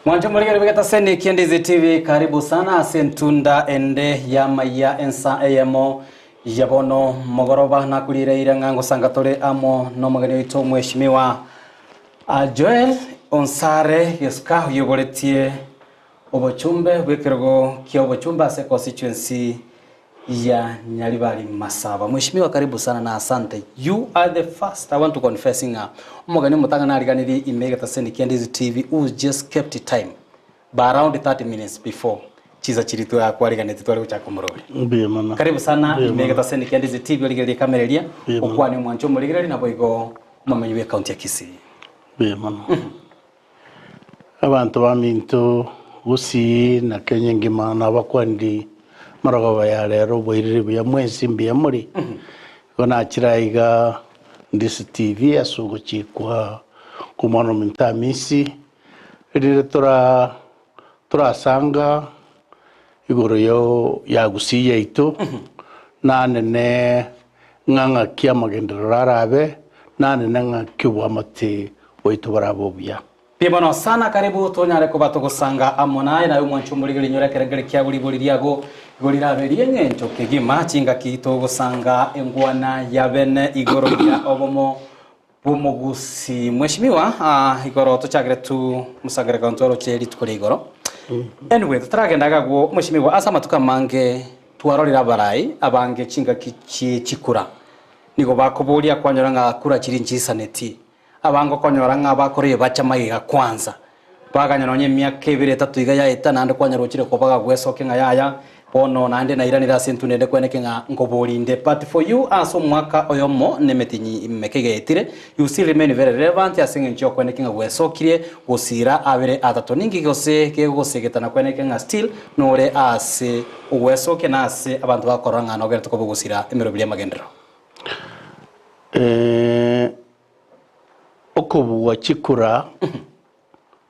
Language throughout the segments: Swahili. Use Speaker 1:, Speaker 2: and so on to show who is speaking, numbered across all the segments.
Speaker 1: Mwanjo mligari wikata seni Kiendizi TV karibu sana asentunda ende ya maya ensa eyemo yabono mogoroba na kulire irangango sangatore amo no magani wito mheshimiwa Joel Onsare yeska yogoretie obochumbe bwekirgo kyo obochumba se constituency ya Nyaribari Masaba. Mheshimiwa karibu sana na asante. You are the first, I want to confessing umugani mutanga na aliganiri imegata seni Kiendizi TV who just kept the time by around 30 minutes before chiza chiritu ya kwa aliganiti twali uchako murori.
Speaker 2: Mbiye mama.
Speaker 1: Karibu sana imegata seni Kiendizi TV oligeli kamerelia okwani mwancho muligeli na boigo mamenyiwe county ya Kisii.
Speaker 2: Mbiye mama. Abantu baminto gusi na Kenya ngima na bakwandi maraga ya rero boirire ya mwezi mbiya muri gona kiraiga ndisi TV asugo chikwa ku monumenta misi rire turasanga igoro yo yagusiye ito nane nganga kia magendera rabe nane nga kibwa mate oito barabobya.
Speaker 1: Piebono sana karibu tonyare ko batogosanga amonaye na umwancho muri nyora keregere kya buri lyago gorira berie ngento kegima chinga kito gosanga engwana ya bene igoro ya obomo bumugusi mheshimiwa igoro tuchagire tu musagire kontoro cheri tukuri igoro anyway turagendaga go mheshimiwa asa matuka mange twarorira barai abange chinga chikura nigo bakoboria kwanyora nga kura chiri nchisaneti abango konyora nga bakoreye bacha mayiga kwanza baganyonye myaka 2-3 iga yaita nande kwanyarukire ko baga gwesoke nga yaya ono nande na iranira sentu nende kweneke nga ngoborinde but for you aso mwaka oyomo nemetinyi mekege etire you still remain very relevant asinge ncho kweneke nga gwesokire gusira abere atato ningi gose ke gosegetana kweneke nga still nore ase ugwesoke na ase abantu bakoranga no gerto ko gusira emero bya magendero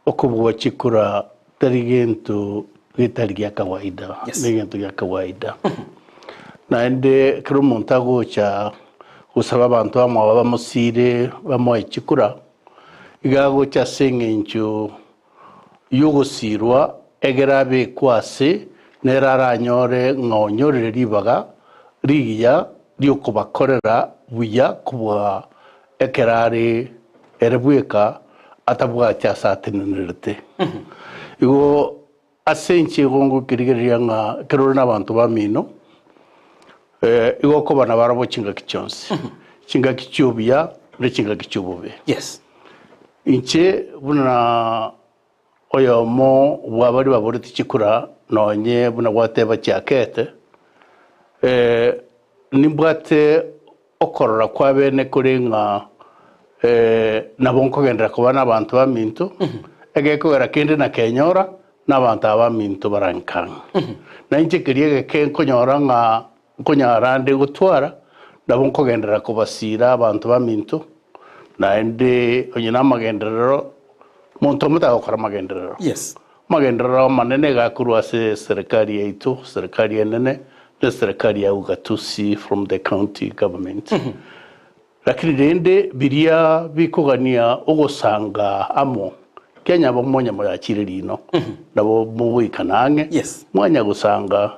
Speaker 2: okubuwa chikura tarigento gitari ya kawaida negento ya kawaida na ende kero montago cha usaba abantu baba musire bamo chikura igago cha sengencho yugosirwa egerabe kwase neraranyore ngonyorere ribaga riya ryokubakorera buya kubwa ekerare erebweka atabwa cha satinirete igo asenche gongo kirigiriya nga kero n'abantu bamino igo ko bana barabo chinga kichonse chinga kichobya ne chinga kichobobe
Speaker 1: yes
Speaker 2: inche buna oyo mo wabari baboriti chikura nonye buna wateba cyakete nimbwate okorora kwa bene kurenga nabonko gendera kuba n'abantu baminto egeko gara kende na kenyora n'abantu abaminto barankanga na inche kiriye ke konyora nga konyarande gutwara nabonko gendera kubasira abantu baminto na ende onyina magenderero muntu muta okora magenderero
Speaker 1: yes
Speaker 2: magenderero manene ga kurwase serikali yetu serikali yenene na serikali ya ugatusi from the county government lakini dende biria bikogania ogosanga amo Kenya bamonya mu yakirerino nabo muwikanange
Speaker 1: yes
Speaker 2: mwanya gusanga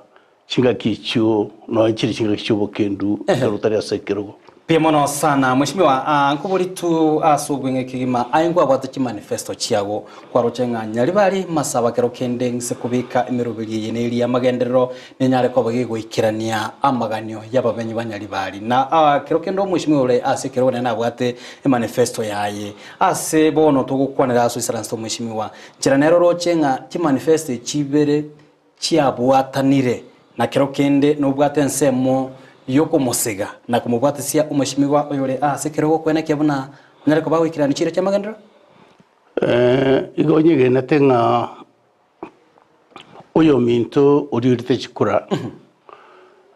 Speaker 2: chinga kichu no kiri chinga kichu bokendu rutari asekero
Speaker 1: Piemono sana mheshimiwa nkuburi tu asubwenge kigima ayingwa bwatu manifesto chiago kwarocenga Nyaribari Masaba kero kende ngise kubika emirubiri yeneri ya magenderero nenyare ko bagigo ikirania amaganyo y'ababenyi banyaribari na kero kendo mheshimiwa ule ase kero na bwate manifesto yaye ase bono tugukwanira aso isaransto mheshimiwa kiranero rocenga manifesto chibere chiabwatanire na kero kende no bwate nsemo yoko mosiga na kumubwatisia umeshimiwa oyore sekero kwena kyabuna nareko bawikira ni chire cyamagandira
Speaker 2: igonyege natenga oyo minto oririte chikura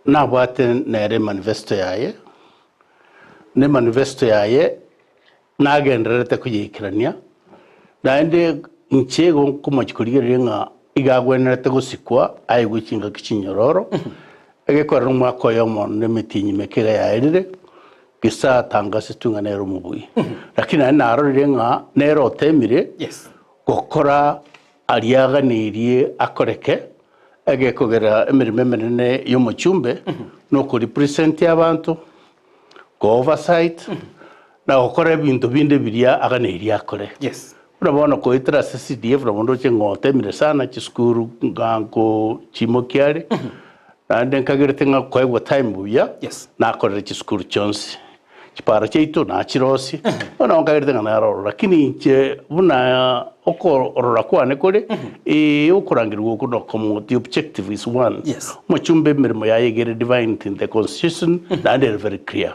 Speaker 2: nabwate nere manifesto yaye ne manifesto yaye nagenderete kuyikirania naende nchego kumachikuriye nga igagwenerete gusikwa ayigukinga kichinyororo egekora n'umwaka yomo n'emitinyi mekega yairire gisa tangase tunga nero mubui lakini narorire nga nero temire
Speaker 1: yes
Speaker 2: gukora ariaganirie akoreke egekogera emirimo eminene y'omuchumbe n'okuri present y'abantu go oversight na gukora ebintu binde biria aganirie akore.
Speaker 1: Yes.
Speaker 2: Urabona ko itera CDF urabondo chengote mire sana chiskuru ngango chimokiare ande nkagirete nga kwegwa time buya na akorera chiskuru chonsi chipara cheito na chirosi ona nkagirete nga naro lakini che buna okorora kwane kore okurangirwa okuno como the objective is one. Muchumbe mirimo yayegere divine in the constitution and they are very clear.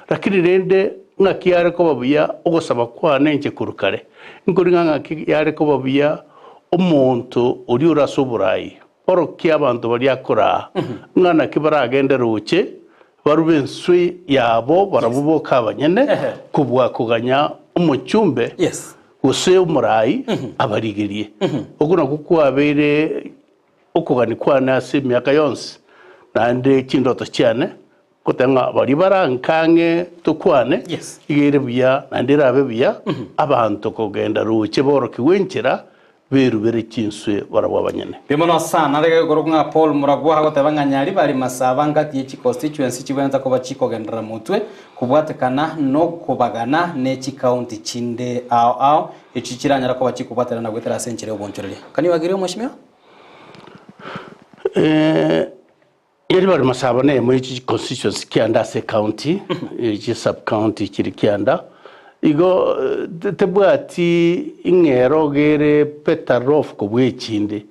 Speaker 2: Lakini rende ngakiare ko babuya ogosaba kwane nche kurukare nkuringa ngakiare ko babuya omuntu uri urasoburayi oroki abantu bari akora ngana kibara agende ruche barubenswe yabo barabuboka abanyene kubwa kuganya umuchumbe guse umurayi abarigiriye oguna kukwabere okugani kwana se myaka yonse nande kindoto cyane kutanga bari barankange tukwane igere biya nandira abebiya abantu kugenda ruche boroki wenchera berubere kinswe barabwabanyene
Speaker 1: bimono sana rege gorunga Paul Muragwa gotabanganyari bari masaba ngati y'iki constituency kibwenza ko bachikogendera mutwe kubwatekana no kubagana n'eki county chinde ao iki kiranyara ko bachikubatera na gwetera senchere obonchorere kani wagire mweshimyo
Speaker 2: yari bari masaba ne mu iki constituency kianda se county iki sub county kiri kianda igo tebwati ingero gere Petarof ko bwekinde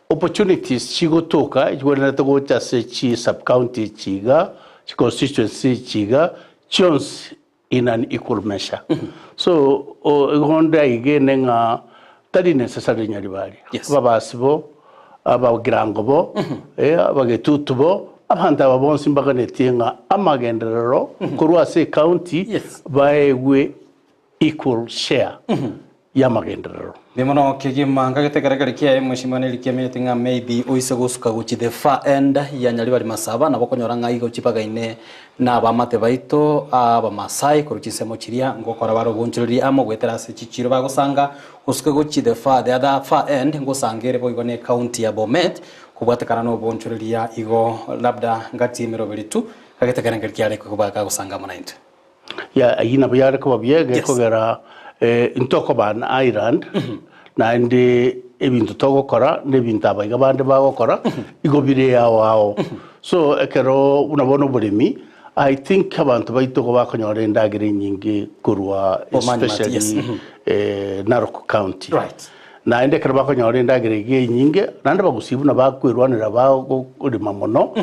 Speaker 2: opportunities chigotoka igwena to chase chi sub county chiga chi constituency chiga chance in an equal measure. So honda igene nga tari necessary nyari bari babasibo abagirangobo abagetutubo abanta babonsi mbaganetinga amagenderero kurwa se county baewe equal share yamagenderero
Speaker 1: bimono kigima ngagetegaragara kiye mwishimane likemete nga maybe oise gusuka guchi the far end ya nyali bari masaba nabo konyora nga igo chipagaine na bamate baito aba masai kuruchisemo chiria ngokora baro bunchiriri amo gwetera se chichiro bagusanga usuka guchi the other far end ngusangere bo igone county ya Bomet kubwatekana no bunchiriria igo labda ngati 2 kagetegaragara kiye kubaka gusanga munainte
Speaker 2: ya ayina byare ko babyege kogera intoko ban Ireland na ndi ebintu togokora nebintu abayiga bande bagokora igobire yawo so ekero unabona bulimi I think abantu bayitoko bakonyore ndagire nyingi kurwa especially Narok County na ende kero bakonyore ndagire nyingi nande bagusibu na bakwirwanira bago urima mono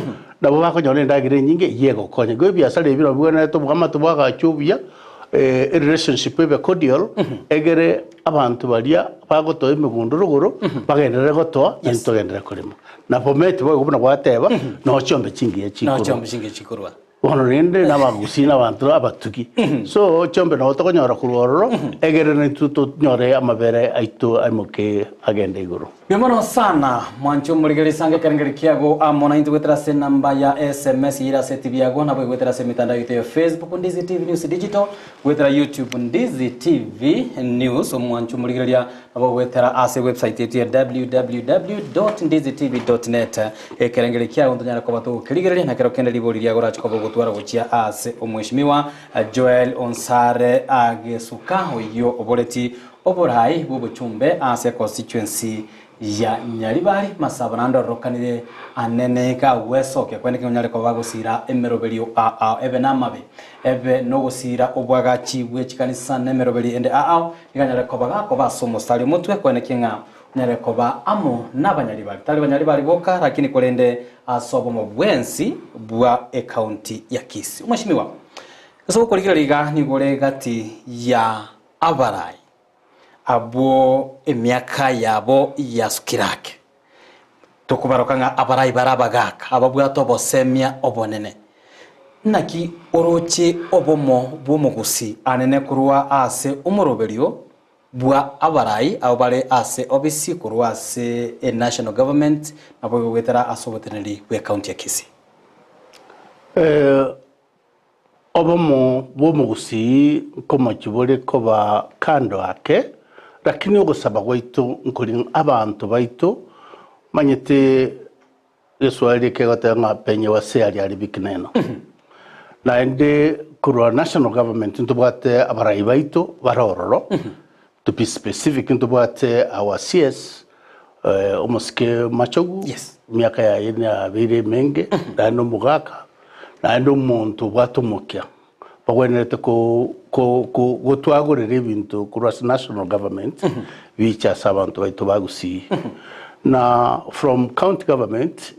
Speaker 2: nabo bakonyore ndagire nyingi yego konye go byasale biro bwana to bwamatu bwagachubya relationship be cordial egere abantu baria bagotoye migunduruguru bagendere goto ntogendere kurima na Bomet bo kubona gwateba no chombe chingiye
Speaker 1: chikurwa
Speaker 2: ono rende na bagusina abantu abatuki so chombe no tokonyora kuroro egere ne tuto nyore amabere aito aimoke agende iguru
Speaker 1: bimono sana mwancho murigeri sange karengeri kiago amona into gwetera se namba ya SMS ira se TV yago nabo gwetera se mitandao yote ya Facebook Ndizi TV News Digital gwetera YouTube Ndizi TV News mwancho murigeri nabo gwetera ase website yetu ya www.ndizitv.net karengeri kiago ndonyara ko batu kirigeri na kero kende libori yago rachiko gutwara gukia ase omweshimiwa Joel Onsare agesuka oyo oboreti oborai bubuchumbe ase constituency ya Nyaribari masaba nando rokanire anene ka wesoke kweneke nyare ko bagusira emeroberio ebe namabe ebe no gusira obwagachi bwechikanisa nemeroberi ende iganyare ko baga ko basomo stali mutwe kweneke nga nyare ko ba amo nabanyaribari tali banyaribari boka lakini kolende asobo mu bwensi bwa county ya Kisii umashimiwa so kulikira liga ni gore gati ya abarai abo emyaka yabo yasukirake tokubarokanga abarai barabagaka ababwato bosemya obonene naki oroche obomo bumugusi anene kurwa ase umuroberio bwa abarai abare ase obisi kurwa ase national government nabo wetera asoboteneri we county ya Kisii
Speaker 2: obomo bumugusi komo kibore koba kando ake lakini ogosaba gwaitu nkuri abantu baitu manyete Swahili kegotenga penye wase ali bikineno na ende kurwa national government ntubwate abarai baitu barororo to be specific ntubwate our CS omoske machogu miaka ya ine abiri menge na no mugaka na ndo muntu bwatumukia bagwenete ko gutwagurira ibintu kurwa national government bicha sabantu baitu bagusi na from county government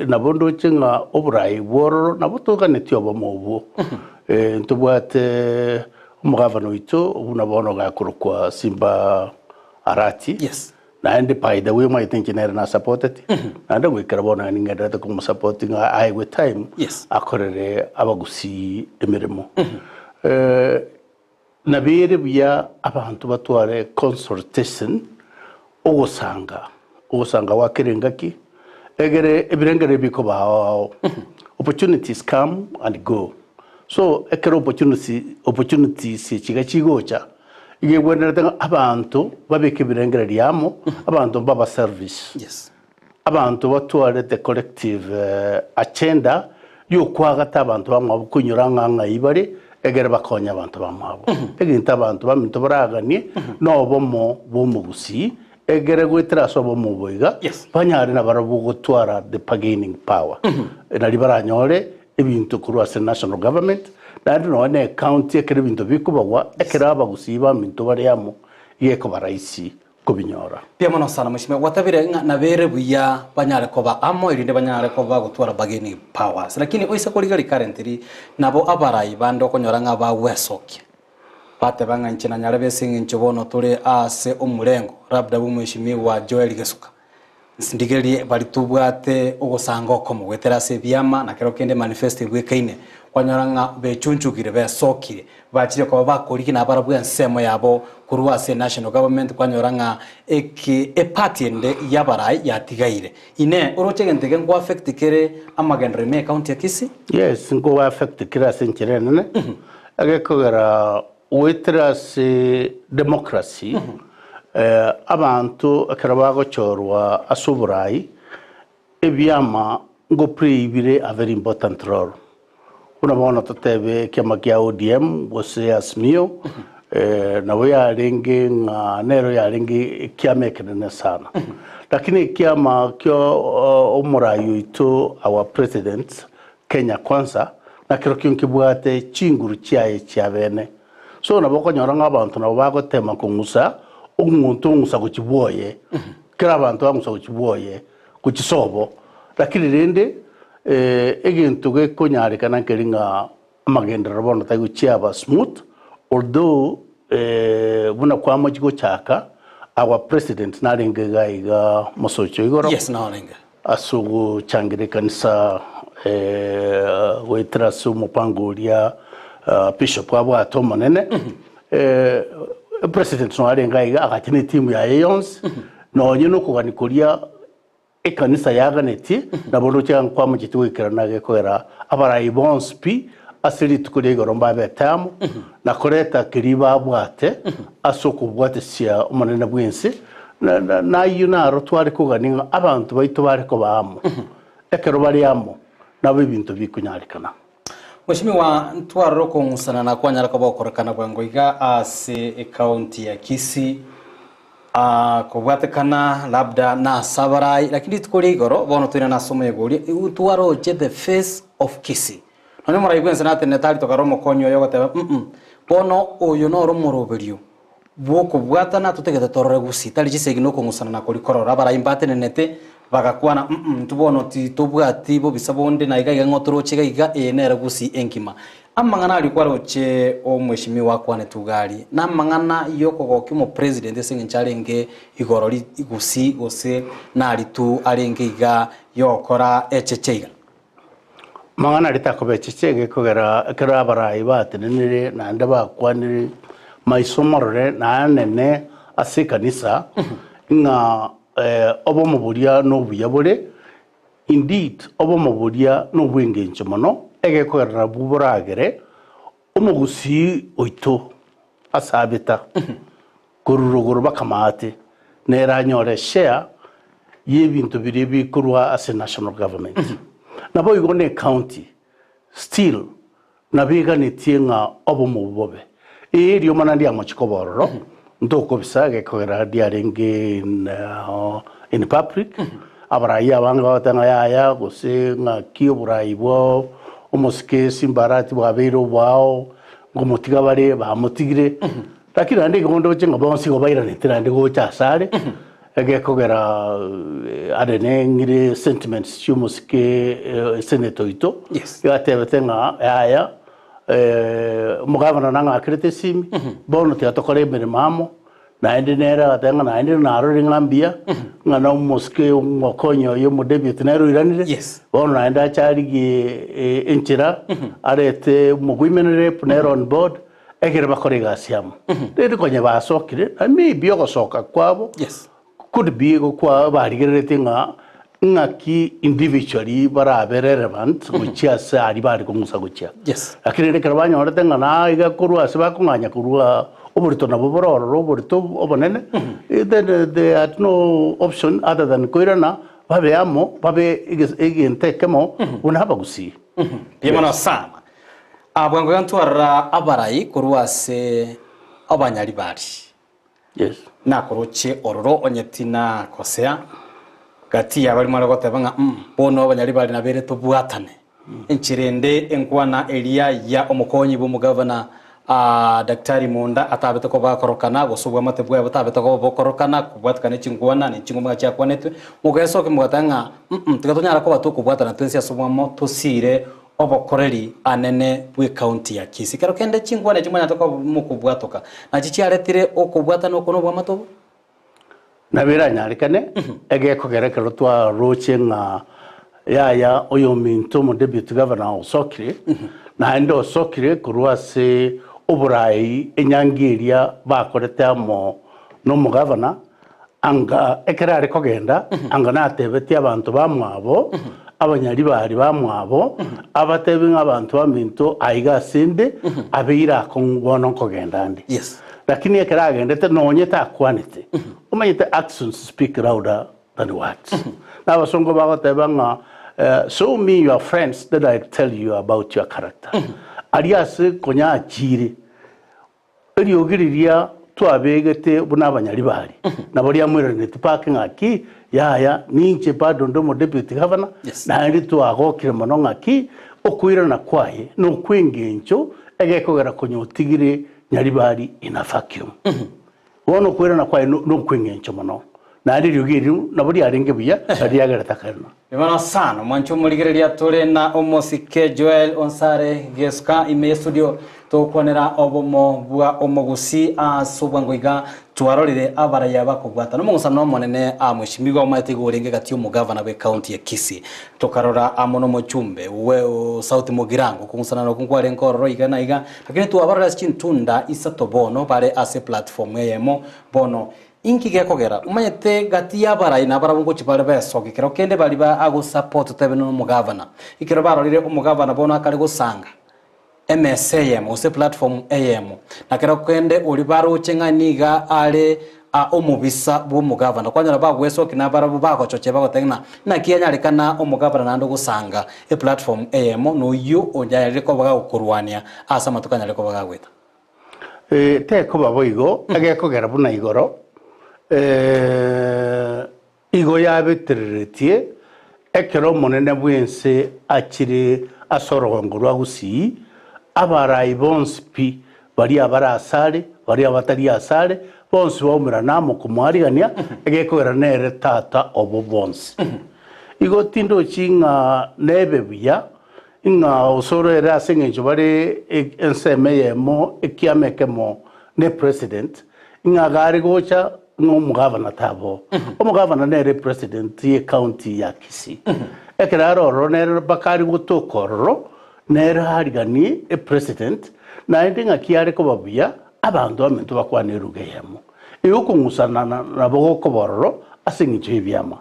Speaker 2: na bondo chenga oburai bororo na botoka netio bomobo ntubwate umugavano ito ubuna bono gakurukwa Simba Arati na ende paida we might think na supported na ndo wikara bona ningenda ko supporting I with time akorere abagusi emirimo na bere bya abantu batware consultation ogosanga wakerengaki egere ebirengere biko bawo opportunities come and go so ekero opportunities chigachigocha igegwenera abantu babike birengere lyamo abantu baba service abantu batware the collective agenda yo kwagata abantu bamwe kunyuranga ibare egere bakonya abantu bamwabo eginta abantu baminto baraganie no bomo gusi egere gwitira so bomo boiga banyari na barabu gutwara the bargaining power na libaranyore ebintu kurwa national government na no ne county ekere bintu bikubagwa ekera abagusi baminto bariamo yeko baraisi kubinyora
Speaker 1: pia mono sana mheshimiwa watabire na bere buya banyare koba amo irinde banyare koba gutwara bargaining powers lakini oisa koligali currently nabo abarai bando konyoranga ba wesoke pate banga nchina nyare besingi nchobono tuli ase umulengo labda mheshimiwa Joel Gesuka sindigeri bali tubwate ogosanga okomo gwetera se byama na kero kende manifesto bwekaine kwanyoranga bechunchukire besokire bachire ko bakoriki na barabwa nsemo yabo kurwa se national government kwanyoranga epatiende yabarai yatigaire ine urochegentege ngo affect kere amagendere me county ya Kisii
Speaker 2: yes ngo affect kira sencherene agekogera wetera se democracy abantu akarabago chorwa asuburai ebyama ngo play a very important role unabona tutebe kiama kia ODM wose asmio na weya ringi nga nero ya ringi kiama ekenene sana lakini kiama kio umurayu ito our president Kenya Kwanza na kiro kionkibuate chinguru chiaye chiavene so naboko nyoranga abantu nabo bagotema kungusa umuntu ungusa kuchiboye kira abantu bangusa kuchiboye kuchisobo lakini rende egintu gekonyarikana keringa amagendera bono taguchiaba smooth although buna kwa mojigo chaka our president naringa gaiga mosocho igoro asugu changire kanisa wetrasu mupangulia bishop wabo atomonene president no arenga iga akatini timu ya Lions no nyino kuganikuria ekanisa yaganeti na bono cyangwa kwa mugiti wikirana gekorera abarai bonspi asiri tukuri goromba betamu na koreta kiriba bwate asoko bwate sia umunene bwinsi na yunaro twari kuganinga abantu baitu bariko bamo ekero bariamo nabo ibintu bikunyarikana
Speaker 1: mheshimiwa ntwaro ko musana na kwanyara ko bokorekana bwango iga ase county ya Kisii kubwatekana labda na sabarai lakini tukuri igoro bono twina nasomo yeguri utwaro je the face of Kisii none murayigwense nate netali tokaromo konyo yogote bono uyu no rumurubiryo bwoko bwatana tutegete torore gusitali gisegino ko ngusana na kuri korora barayimbate nenete bagakwana tubono ti tubwati bo bisabonde na iga ngotoro chiga iga enera gusi enkima amangana ali kwaroche o mheshimiwa kwane tugali na mangana yoko gokimo president sengincharenge igorori igusi gose na alitu arenge iga yokora echecheiga
Speaker 2: mangana litakobechechege kogera kera barai batenere na ndaba kwanire maisomorore na nene asikanisa nga obo muburia no buyabore indeed obo muburia no bwengenje mono egekorera buburagere umugusi oito asabita kururuguru bakamate neranyore share y'ibintu biri bikurwa as a national government nabo igone county still nabiga nitinga obo mubobe iri omana ndi amachikobororo ndoko bisage kogera diarenge in public abaraya banga batanga yaya gusenga kiyoburayi bwo umuske simbarati bwabero bwao ngomotiga bare bamutigire lakini andi gondo chenga bonsi go baira nitirande go chasare ege kogera adene ngire sentiments chumuske senator ito yatebetenga yaya mugavana nanga akrete simi bono te atokore mere mamo na ende nera atenga na ende naro ringlambia ngana muske ngokonyo yo mudebut nero iranire bono na ende achari gi enchira arete mugwimenere punero on board egere bakore gasiam rero konye basokire maybe yogosoka kwabo could be kwa barigerete ngaki individually bara relevant guchia sa ari bari kumusa guchia lakini reka banyo orete ngana iga kurwa siba kunganya kurwa oburito na bobororo oburito obonene then they had no option other than koirana babe amo babe igente kemo unaba gusi
Speaker 1: yemana sana abwango yantwara abarai kurwa se abanyari bari nakoroche ororo onyetina kosea gati yabari mara gotebanga bono abanyari bari nabere tubwatane enchirende enkwana elia ya omukonyi bumugavana daktari Munda atabete ko bakorokana gosubwa matebwa batabete ko bokorokana kubwatkane chingwana ni chingumwa cha kwanetwe mugeso ke mugatanga tugatonyara ko batukubwatana twensi asubwamo tusire obokoreri anene bwe county ya Kisii kero kende chingwana chimanya toka mukubwatoka na chichiaretire okubwatana okono bwa matobo
Speaker 2: nabera nyarikane ege kogerekero twa rochenga yaya oyo minto mo deputy governor osokire na endo osokire kurwase oburai enyangiria bakorete amo no mugavana anga ekerare kogenda anga natebeti abantu bamwabo abanyari bari bamwabo abatebi nk'abantu baminto aiga sinde abira kongono kogenda ndi lakini ekeragendete nonyeta akwanete umanyete actions speak louder than words nabasongo bagotebanga show me your friends that I tell you about your character alias konya achiri eliogiriria twabegete bunabanyari bari nabori amwiranete parking aki yaya ninche bado ndo deputy governor na ndi twagokire mono ngaki okwirana kwaye no kwingencho egekogera konyotigire nyari bari in a vacuum wono kwirana kwaye no kwingencho mono na ndi ryugiru nabori arenge buya ari yagarata kana
Speaker 1: Imana sana mwancho muligereria tole na omosike Joel Onsare Geska ime studio tokonera obomo bwa omogusi asubwangoiga twarorire abaraya bakugwata no musano monene amwishimiwa omategurenge gati umugavana we county ya Kisii tokarora amono mochumbe we South Mugirango kumusana no kunkware nkororo igana iga lakini tuabarara chintunda isatobono bare ase platform yemo bono inki gekogera umanyete gati yabarai na barabungo chipale besoke kero kende bali ba ago support tebe no mugavana ikero barorire umugavana bono akari gusanga MSAM ose platform AM na kero kende uri baro chenganiga ale omubisa bo mugavana kwanyara bagwesoke na barabu bakochoche bagotengna na kiyanya kana omugavana nando gusanga platform AM no yo onjare ko baga ukurwania asa matukanya leko baga gweta
Speaker 2: te ko baboigo agekogera buna igoro igo yabetereretie ekero monene bwense akiri asorongorwa gusi abarai bonse pi bari abarasare bari abatari asare bonse bomera namo kumwarigania egekogera nere tata obo bonse igo tindo chinga nebe buya inga osoro era sengenjo bari ensemeyemo ekiamekemo ne president inga gari gocha ngomugavana tabo omugavana nere president ye county ya Kisii ekeraro ronere bakari gutokororo nere harigani e president na ndinga kiare ko babuya abantu bamentu bakwanerugeyemo eyokungusana na bogoko bororo asingije byama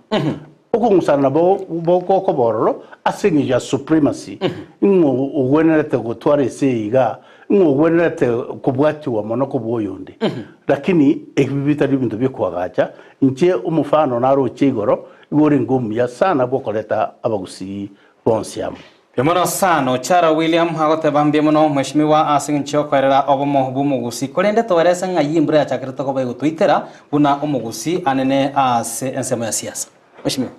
Speaker 2: okungusana na bogoko bororo asingije supremacy ngo ugwenerete gutware seiga ngogwenete kubwatiwa mono kubwoyonde lakini ekibibita bintu byokwagacha nche umufano naro chigoro igore ngumya sana bokoleta abagusi bonsiam
Speaker 1: Bimono sano Chara William hagote bambye muno mheshimiwa asincho kwerera obomo bumugusi kolende twerese ngayimbura ya chakirito ko bayo Twittera buna umugusi anene ase ensemo ya siasa mheshimiwa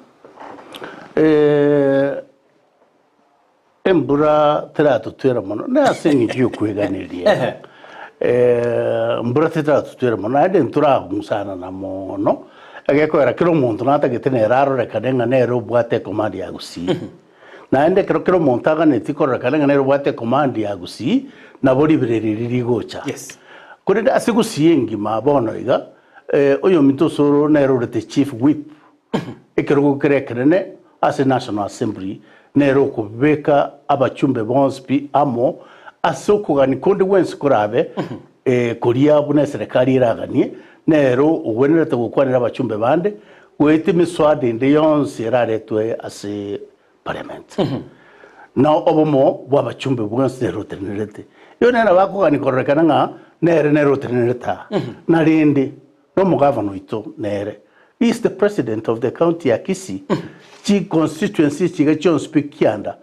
Speaker 2: embura terato twera mono na asingi cyo kweganiria mbura terato twera mono ade ntura gusana na mono ageko era kiro muntu nata getene raro rekadenga nero bwate komandi ya gusi na ende kiro montaga netiko rekadenga nero bwate komandi ya gusi na bori bireriri gocha
Speaker 1: yes
Speaker 2: kuri asigusi ngima bono iga oyo mitosoro nero rete chief whip ekero kerekerene as a National Assembly nero kubeka abachumbe bonspi amo asoko gani konde wensi kurabe koria bune serikali iraganie nero uwenerete gukwanira abachumbe bande wete miswade inde yonse iraretwe as parliament na obomo bwabachumbe bwonse nero tenerete yo nera bakugani korekana nga nero tenereta na rinde no mugavano ito nere. He is the president of the county ya Kisii. Chi constituency chiga John speak kianda.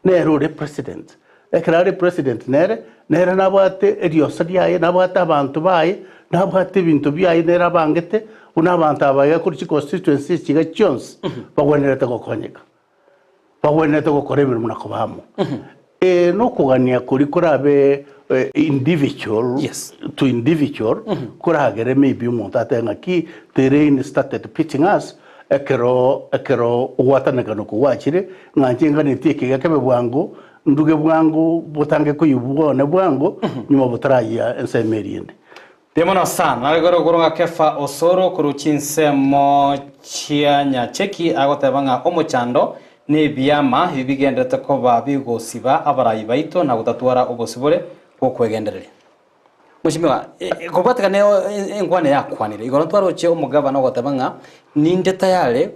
Speaker 2: Nero the president. Ekrare president nere nabate ediosadi aye nabata abantu baye nabate bintu biaye nera bangete unabanta abaye kuri chi constituency chiga Jones bagwenerete gokonyeka. Bagwenerete gokoremera munakobamo. No kugania kuri kurabe individual
Speaker 1: yes.
Speaker 2: To individual kuragere maybe umuntu atenga ki the rain started pitching us ekero watanega no kuwachire nganjenga nitike yakebe bwangu nduge bwangu botange kuyubone bwangu nyuma butaraya ensemeriende
Speaker 1: Demono sana nalgoro goronga kefa osoro kuruchinsemo chianya cheki agotebanga omochando ne byama bibigendete ko babigosiba abarayi baito na gutatwara obosibore okwegenderere mushimiwa kubatika ne engwane yakwanire igoro twaroche omugabana gotabanga ninde tayale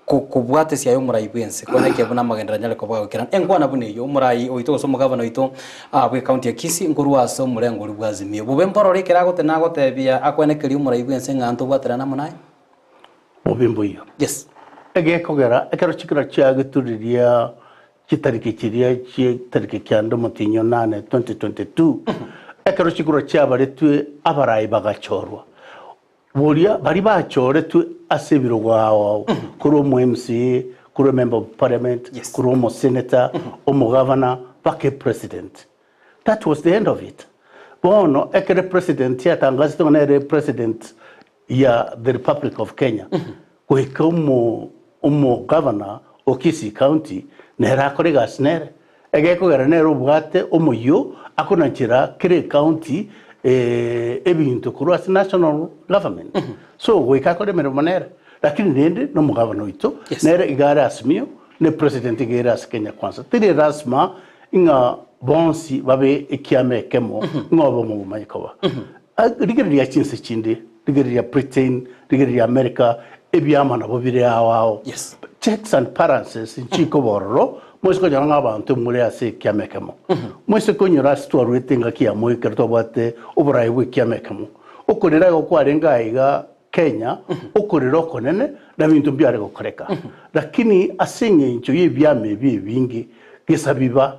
Speaker 1: kubwate sia yo murayi bwense kone kebuna magendera nyale ko bwakira engwana bune yo murayi oito so mugabana oito abwe county ya Kisii nguru aso murengo rubwazimie bubemboro rekera gote na gote bia akwene keri murayi bwense nganto bwatira na munayi
Speaker 2: bubembo yo
Speaker 1: yes
Speaker 2: egekogera ekero chikira cyagituriria kitariki kiria kitariki kyando mutinyo 8 2022 ekero chikiro cyabaretwe abarayi bagachorwa boria bari bachoretwe asebiro gwawo kuri mu MC kuri member of parliament kuri mu senator mu governor bake president that was the end of it bono ekere president yatangaza ngone president ya the Republic of Kenya kwikomo governor Kisii County nera korega snere egeko gara nero bwate omuyo akonakira kire county ebintu kurwa national government so we kakore mero manera lakini nende no mugavano ito nera igara asmio ne president igara Kenya kwanza tiri rasma inga bonsi babe ekiame kemo ngobo mu mayikoba rigeri ya chinse chinde rigeri ya Britain rigeri ya America ebyama nabo bire awao
Speaker 1: yes
Speaker 2: checks and balances nchiko borro mosko janga abantu mule ase kyamekamo mosko nyura store wetinga kia moy kerto bate obrai we kyamekamo okorera go kwarenga iga Kenya okorera konene na bintu byare gokoreka lakini asinge ncho yebyame bingi gesabiba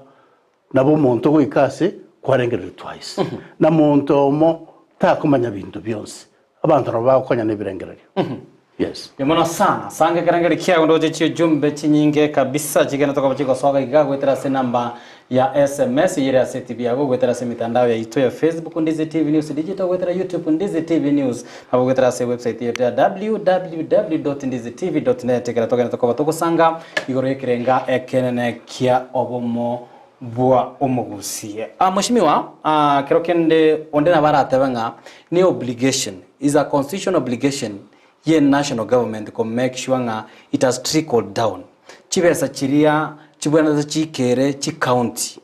Speaker 2: nabo monto go ikase kwarengera twice na monto mo ta kumanya bintu byonse abantu raba konya nebirengerero yes
Speaker 1: Demono sana sange karangari kia ndoje chio jumbe chinyinge kabisa chigena toka bachiko soga iga gwetera se namba ya SMS yere ya CTV yago gwetera se mitandao ya ito ya Facebook Ndizi TV News digital gwetera YouTube Ndizi TV News abo gwetera se website yetu ya www.ndizitv.net kera toka batoko sanga igoro yekirenga ekenene kia obomo bwa omugusie mheshimiwa kero kende ondena baratebanga ni obligation is a constitutional obligation ye national government ko make sure nga it has trickled down chibesa chiria chibwana za chikere chi county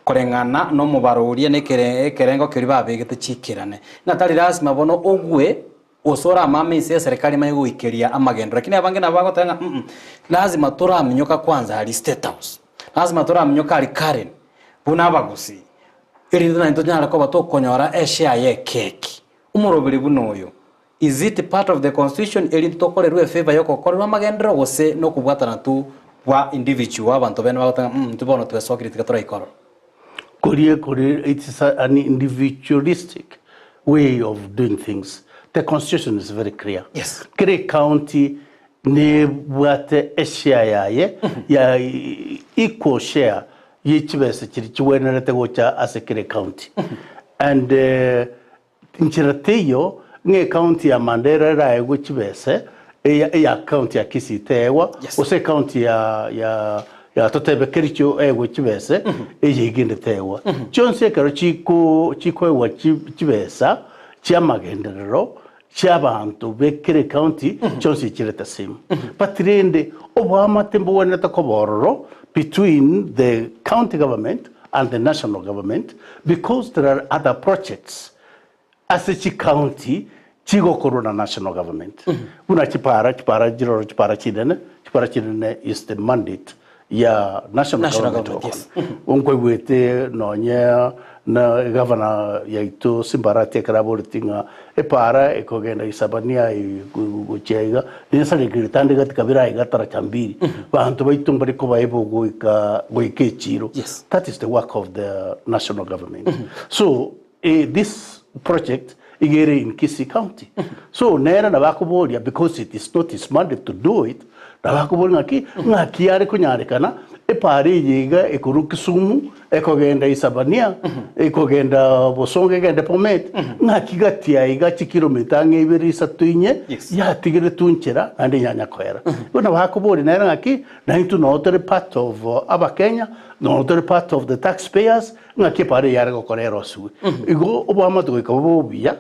Speaker 1: korengana no mubaruria ne kerengo kiri babegete chikirane natali rasima bono ogwe osora mama ise serikali mayo ikeria amagendo lakini abange nabagotanga lazima turamenyoka kwanza ali state house lazima turamenyoka ali Karen buna bagusi Eri na into nyara ko bato konyora share ye keki umurobiri bunoyo. Is it part of the constitution eri tokolerwe favor yoko korwa magendero gose no kubwatana tu wa individual abantu bene bagotanga tubono twesokiri tikatora ikoro.
Speaker 2: It is an individualistic way of doing things. The constitution is very clear.
Speaker 1: Yes.
Speaker 2: Kere county ne bwate share ya equal share yichibese chiri chiwenerete gocha as a Kere county. And nchirateyo nge county ya Mandera ra ego chibese ya county ya Kisii tewa ose county ya totebe kericho ego chibese yiginde tewa chonse kero chiko ewa chibesa chiamagenderero chiabantu be Kere county chonse chireta sim patrinde obama tembo weneta kobororo between the county government and the national government because there are other projects as a county chigo corona national government una chipara chidene is the mandate ya national government
Speaker 1: yes.
Speaker 2: Unkwe wete nonya na governor ya ito simbarate karabortinga para ekogenda isabania guchega nisa ligritande gatkabira igatara chambiri bantu baitung bari ko baibo goike chiro. That is the work of the national government. So this project igere in Kisii County. So nera na bakubolia because it is not his mandate to do it. Na bakubolia ngaki yare kunyare kana pari yiga ekuru Kisumu ekogenda isabania ekogenda bosonge genda Bomet ngaki gatia iga kilometer ngebiri satuinye ya tigere tunchera ande nyanya kwera. Bona bakubolia nera ngaki na into another part of Abakenya, another part of the taxpayers ngaki pari yare gokorero su. Igo obama to ikabobia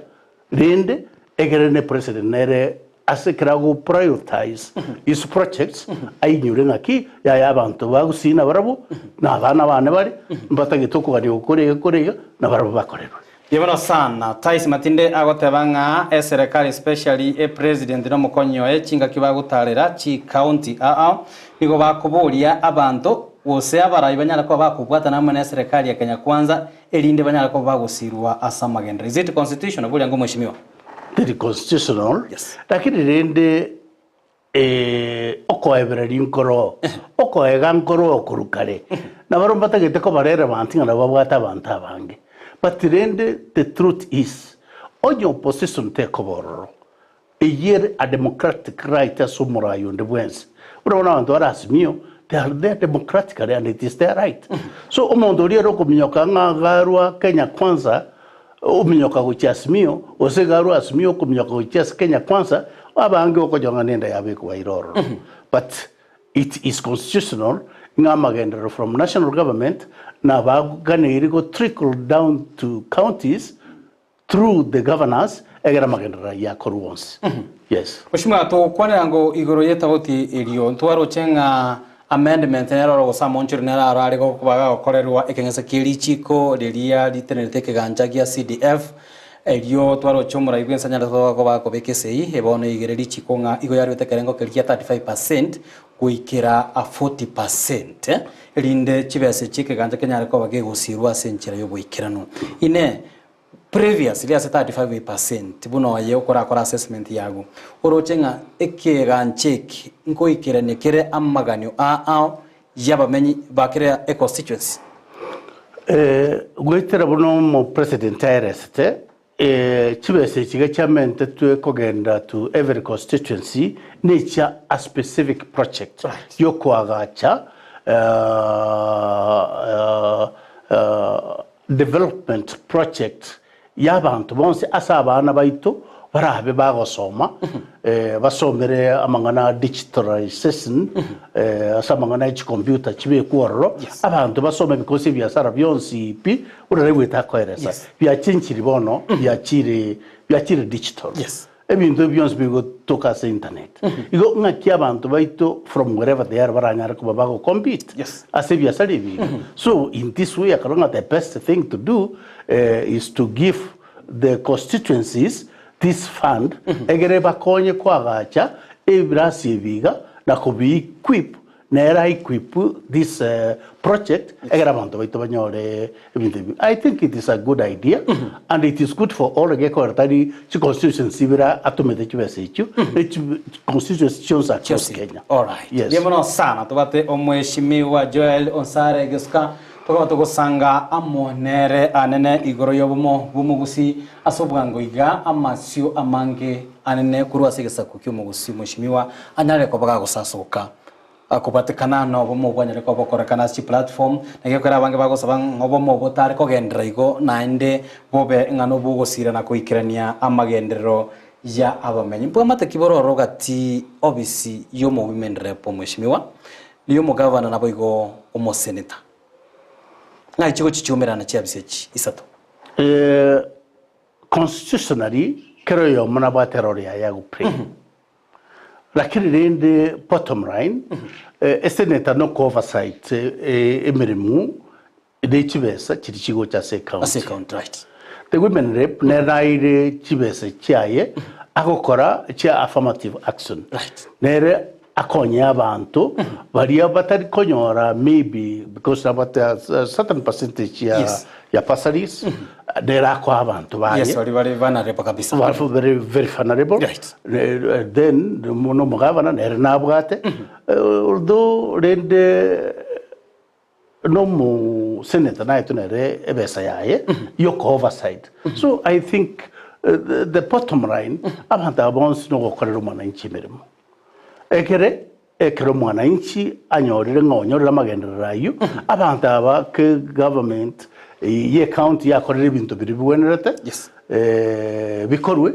Speaker 2: rende egerene president nere asekrago prioritize his projects ay nyurenga ki ya abantu bagusina barabo na bana bane bari mbata gitoko bari ukore na barabo bakorerwa.
Speaker 1: Yebono sana Tais Matinde agotebanga serikali especially president no mukonyo chinga kibagutarira chi county nigo bakuburia abantu wose abarayi banyara ko bakubwata namwe na serikali ya Kenya Kwanza elinde banyara ko bagusirwa asamagendera. Is it constitutional buli ngo mheshimiwa?
Speaker 2: It is constitutional.
Speaker 1: Yes.
Speaker 2: Lakini rende okoebereri nkoro okoega nkoro okurukare na barombata geteko barere bantinga na babwata abantu abange. But rende the truth is on your position take over a year a democratic right as umurayo ndebwense urabona abantu arasimio they are there democratically and it is their right. So umuntu uriero kuminyoka ngagarwa Kenya Kwanza uminyoka kuchasimio osegarwa asimio kuminyoka kuchas Kenya Kwanza abange okojonga nenda yabe kwa iroro. But it is constitutional ngamagendero from national government na bagane go trickle down to counties through the governors egera magendera ya koruons. Yes.
Speaker 1: Mheshimiwa to kwana ngo igoro yeta boti elio ntwaro chenga amendment nero go samonchiro nera arari go kubaga gokorerwa ekengesa kirichiko liria liteneteke ganjagia CDF elio twaro chomura ibwensa nyara go ba ko bekesei ebono igereri chikonga igo yari tekerengo keria 35% kuikira a 40% elinde chibese chike ganja kenyara ko bage gusirwa senchira yo buikirano ine previous lia 35% buno aye ukora assessment yago orochenga ekegancheki nko ikirane kere amaganyo yabamenyi bakire e constituency
Speaker 2: gwetera buno mo president arrest chibese chiga chamente tu kogenda to every constituency nature a specific project yoko agacha development project yabantu bonse asabana baito barabe bagosoma basomere amangana digitalization asamangana computer chibe kuoro abantu basome because byasara byonsi pi urareweta koeresa byachinchiri bono byachire digital ebintu byonsi bigo toka sa internet igo ngaki abantu baito from wherever they are baranyara ko bago compete asebya salibi. So in this way akaronga the best thing to do is to give the constituencies this fund egere bakonye kwa gacha ebrasi biga na kubi equip nera equip this project egera abantu baitu banyore ebintu. I think it is a good idea and it is good for all gekortari chi constituency bira atumete chibese ichu constitutions across Kenya.
Speaker 1: All right.
Speaker 2: Yes.
Speaker 1: Bienvenido sana tubate omweshimiwa Joel Onsare Geska tugosanga amonere anene igoro yobumo bumugusi asobwango iga amasio amange anene kurwa segesa kukyumugusi mweshimiwa anyare ko baga gusasoka akupatikana no bomo bwanyare ko bokorekana ci platform nagekora bange bagosaba ngobomo botare ko gendera igo nainde bobe ngano bugosira na kuikirania amagenderero ya abamenyi mpwa mate kibororo gati obisi yo mu women rep mweshimiwa niyo mu governor nabo igo omo senator ngai chigo chichumerana chia bisechi isato
Speaker 2: constitutionally kero yo muna bateroria ya gupre lakini rende bottom line senator no oversight emirimu de chibesa chiri chigo cha se county
Speaker 1: right
Speaker 2: the women rep neraire chibesa chiaye agokora chia affirmative action
Speaker 1: right
Speaker 2: nere akonya abantu baria batari konyora maybe because about a certain percentage ya passaries dera ko abantu baye
Speaker 1: yes bari vulnerable kabisa
Speaker 2: very very vulnerable
Speaker 1: right.
Speaker 2: Then no mugabana nere nabwate although rende no mu senator na itunere ebesa yaye yoko oversight so I think the bottom line abantu abonsi no gokorera umwana inchimirimo ekere mwananchi anyorire ngonyorera magenderera yu abantu aba ke government ye county yakorera ibintu biri bwenerete
Speaker 1: yes
Speaker 2: bikorwe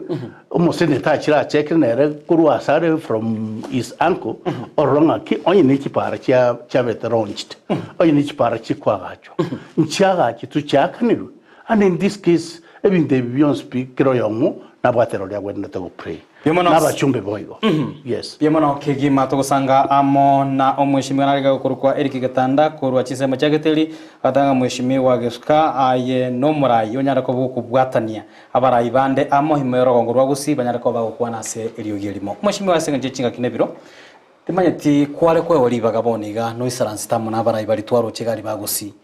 Speaker 2: umuseneta kira chekenere kurwasare from his uncle oronga ki onye n'ikipara cya veteraned onye n'ikipara kikwagacho nchaga kitu cyakanirwe and in this case ebintu beyond speak kero yomu nabwatero lya gwenda to pray nabachumbe boigo yes
Speaker 1: biemano kigima tugusanga amona omweshimiwa nariga gukurukwa Eric Gatanda kurwa chisema chageteli atanga mweshimiwa Geska aye no murai onyara ko bukubwatania abarayi bande amohimero gongorwa gusi banyara ko bagukwana se eriogirimo mweshimiwa senga chinga kinebiro timanyeti kware kwe wali bagaboniga no isaransi tamuna abarayi bari twaro chigari bagusi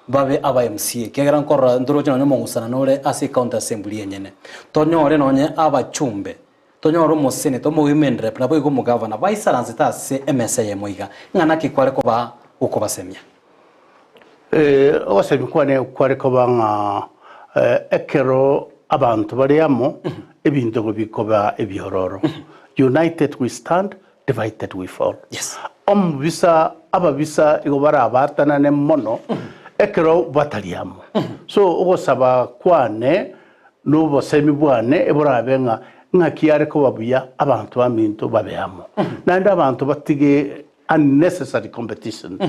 Speaker 1: babe aba MCA kegera nkora nduro cyo nyo mungusana nore ase county assembly yenyene tonyore nonye abachumbe tonyore mu senate mu women rep nabo igo mu governor baisaranze ta se MSA moiga ngana kikware ko ba uko basemya
Speaker 2: ose bikwane kware ko banga ekero abantu bariamo ebintu go bikoba ebihororo united we stand divided we fall
Speaker 1: yes
Speaker 2: bisa ababisa igo barabatana ne mono ekero bataliamo so ugosaba kwane nubo semi bwane eburabenga ngakiyare ko babuya abantu baminto babeamo nanda abantu batige unnecessary competition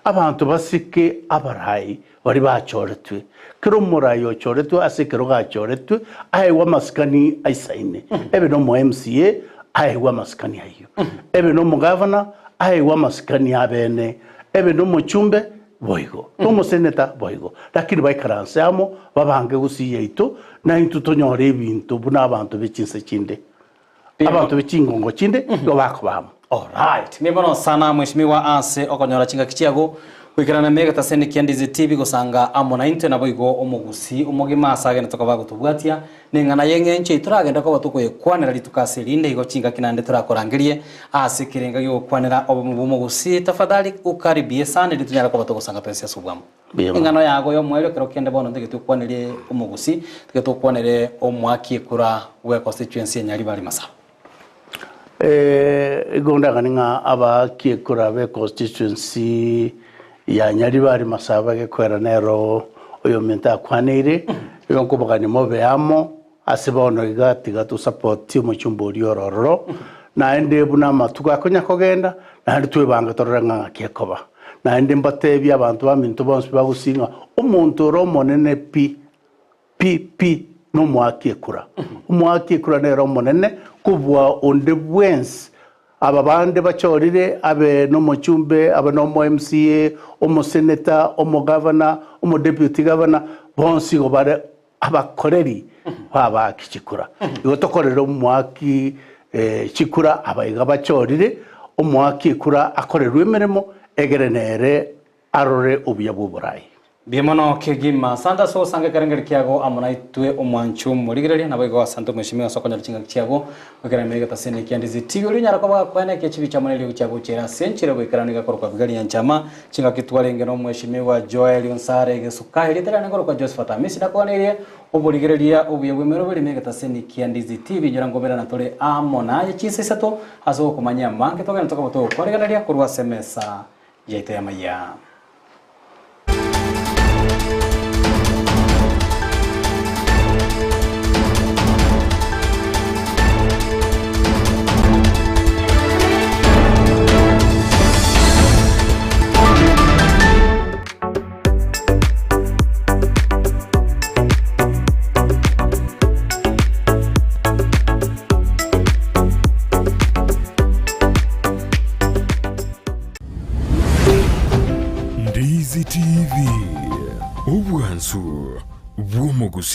Speaker 2: abantu basike abarayi bari bachoretwe kero murayo choretwe asekero gachoretwe aiwa maskani aisaine ebe no mu MCA aiwa maskani ayo ebe no mu governor aiwa maskani abene ebe no mu chumbe boigo no seneta boigo lakini baikaranseamo babange gusiye ito na intutonyore ibintu buna abantu bekinse kinde abantu bekingongo kinde go bakubamo
Speaker 1: all right nibono sana mweshimiwa ase okonyora chinga kichiago kwikirana mega taseni kiandize TV gusanga amona inte nabo igo omugusi umugima asagene tukaba gutubwatia ningana yengenche ituragenda ko batukoye kwanira litukasirinde igo chinga kinande turakorangirie ase kirenga yo kwanira obumugusi tafadhali ukaribie sana litunyara ko batugusanga pesa subwamo ingano yago yo mwele kero kende bono ndege tukwanire umugusi ndege tukwanire omwaki kura we constituency nyari bali masaba
Speaker 2: gonda ganinga aba kiekura be constituency ya nyari bari masaba ke kwera nero oyo menta kwanire yonko bagani mobe amo asibono igatiga tu support mu chumbori ororo na ende buna matuka konya kogenda na ndi twebanga toranga kiekoba na ende mbatebi abantu bamintu bonse bagusinga umuntu romonene pi no mwakiekura umwakiekura nero monene kubwa onde bwens ababande bachorire abe no muchumbe abe no mu MCA omo senator omo governor omo deputy governor bonsi go bare abakoreri baba kichikura igo tokorero mwaki chikura abayiga bachorire omwaki kura akorerwe emirimo egere nere arore obuya bw'oburayi
Speaker 1: Biemono kegima santa so sange karengeri kiago amona itwe omwanchu murigireria nabo igo santo mweshimiwa soko nyarichinga kiago wekera mega tasene kiandizi tigoli nyara kwa kwene kechibi cha maneli kiago chera senchire wekera niga korwa bigari ya nchama chinga kitwale ngeno mweshimiwa Joel Onsare gesuka helitera ngoro kwa Josephat Amisi na kwanerie oburigireria obuye bwemero biri mega tasene kiandizi TV nyara ngobera na tole amona yechise sato azo kumanya mange toga ntoka boto kwaregaria kurwa semesa yaite amaya
Speaker 3: Ndizi TV, ubwansu bw'omugusi.